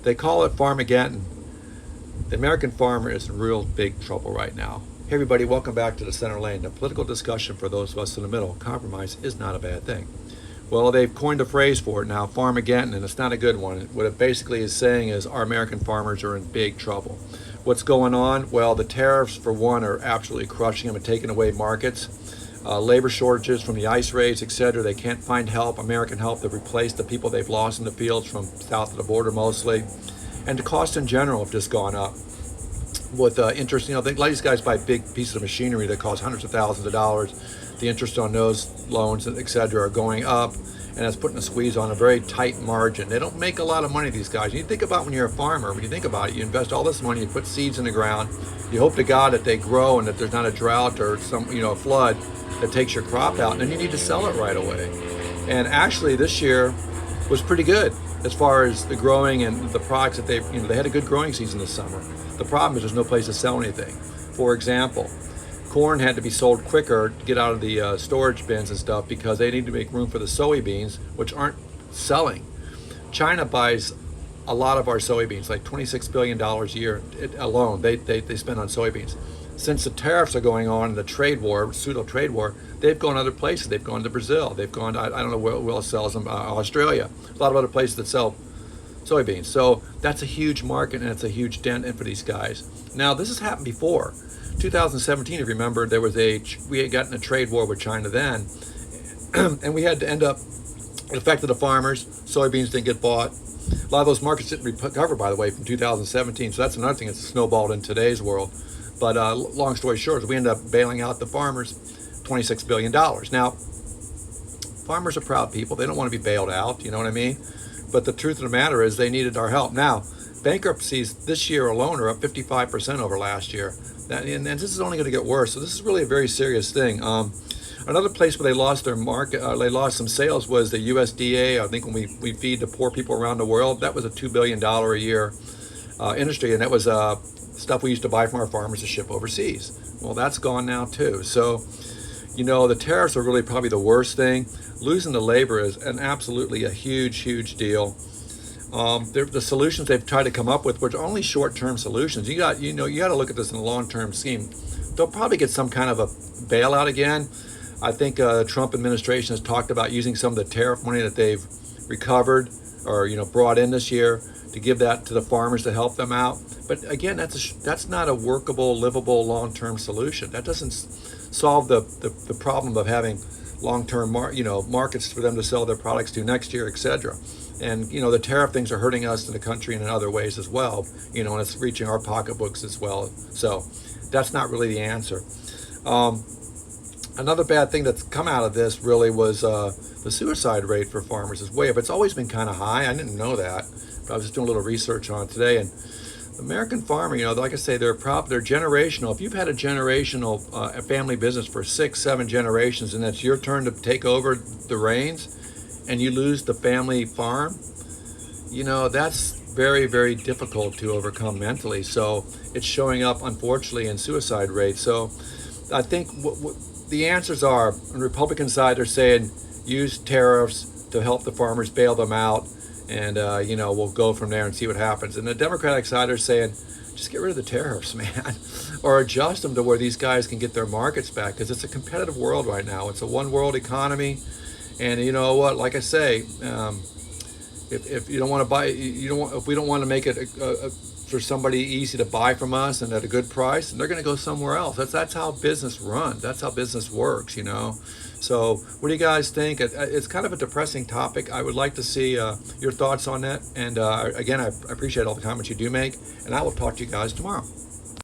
They call it Farmageddon. The American farmer is in real big trouble right now. Hey everybody, welcome back to the Center Lane. A political discussion for those of us in the middle. Compromise is not a bad thing. Well, they've coined a phrase for it now, Farmageddon, and it's not a good one. What it basically is saying is our American farmers are in big trouble. What's going on? Well, the tariffs, for one, are absolutely crushing them and taking away markets. Labor shortages from the ice raids, etc. They can't find help, American help, to replace the people they've lost in the fields from south of the border mostly. And the costs in general have just gone up. With interest, a lot of these guys buy big pieces of machinery that cost hundreds of thousands of dollars. The interest on those loans, etc., are going up, and that's putting a squeeze on a very tight margin. They don't make a lot of money, these guys. You think about when you're a farmer, when you think about it, you invest all this money, you put seeds in the ground, you hope to God that they grow and that there's not a drought or some, a flood that takes your crop out, and then you need to sell it right away. And actually, this year was pretty good as far as the growing and the products that they had a good growing season this summer. The problem is there's no place to sell anything. For example, corn had to be sold quicker to get out of the storage bins and stuff because they need to make room for the soybeans, which aren't selling. China buys a lot of our soybeans, like $26 billion a year alone they spend on soybeans. Since the tariffs are going on, the trade war, pseudo trade war, they've gone other places. They've gone to Brazil. They've gone to, I don't know where else sells them, Australia. A lot of other places that sell soybeans. So that's a huge market, and it's a huge dent in for these guys. Now, this has happened before. 2017, if you remember, we had gotten a trade war with China then, and we had to end up, it affected the farmers. Soybeans didn't get bought. A lot of those markets didn't recover, by the way, from 2017. So that's another thing that's snowballed in today's world. But long story short, we ended up bailing out the farmers $26 billion. Now, farmers are proud people. They don't want to be bailed out, you know what I mean? But the truth of the matter is they needed our help. Now, bankruptcies this year alone are up 55% over last year. And this is only going to get worse. So this is really a very serious thing. Another place where they lost their market, they lost some sales, was the USDA. I think when we feed the poor people around the world, that was a $2 billion a year industry. And that was stuff we used to buy from our farmers to ship overseas. Well, that's gone now too. So, the tariffs are really probably the worst thing. Losing the labor is absolutely a huge, huge deal. The solutions they've tried to come up with, which are only short-term solutions. You got to look at this in a long-term scheme. They'll probably get some kind of a bailout again. I think the Trump administration has talked about using some of the tariff money that they've recovered or brought in this year to give that to the farmers to help them out. But again, that's not a workable, livable, long-term solution. That doesn't solve the problem of having long-term markets for them to sell their products to next year, etc. And the tariff things are hurting us in the country and in other ways as well. And it's reaching our pocketbooks as well. So that's not really the answer. Another bad thing that's come out of this really was the suicide rate for farmers is way up. It's always been kind of high. I didn't know that, but I was just doing a little research on it today. And American farmer, like I say, they're generational. If you've had a generational family business for 6, 7 generations, and it's your turn to take over the reins, and you lose the family farm, that's very, very difficult to overcome mentally. So it's showing up, unfortunately, in suicide rates. So I think the answers are, on the Republican side, they're saying use tariffs to help the farmers, bail them out, and we'll go from there and see what happens. And the Democratic side are saying, just get rid of the tariffs, man, or adjust them to where these guys can get their markets back, because it's a competitive world right now. It's a one-world economy, and you know what? Like I say, if you don't want to buy, if we don't want to make it for somebody easy to buy from us and at a good price, and they're going to go somewhere else. That's how business runs. That's how business works, So what do you guys think? It's kind of a depressing topic. I would like to see your thoughts on that. And again, I appreciate all the comments you do make, and I will talk to you guys tomorrow.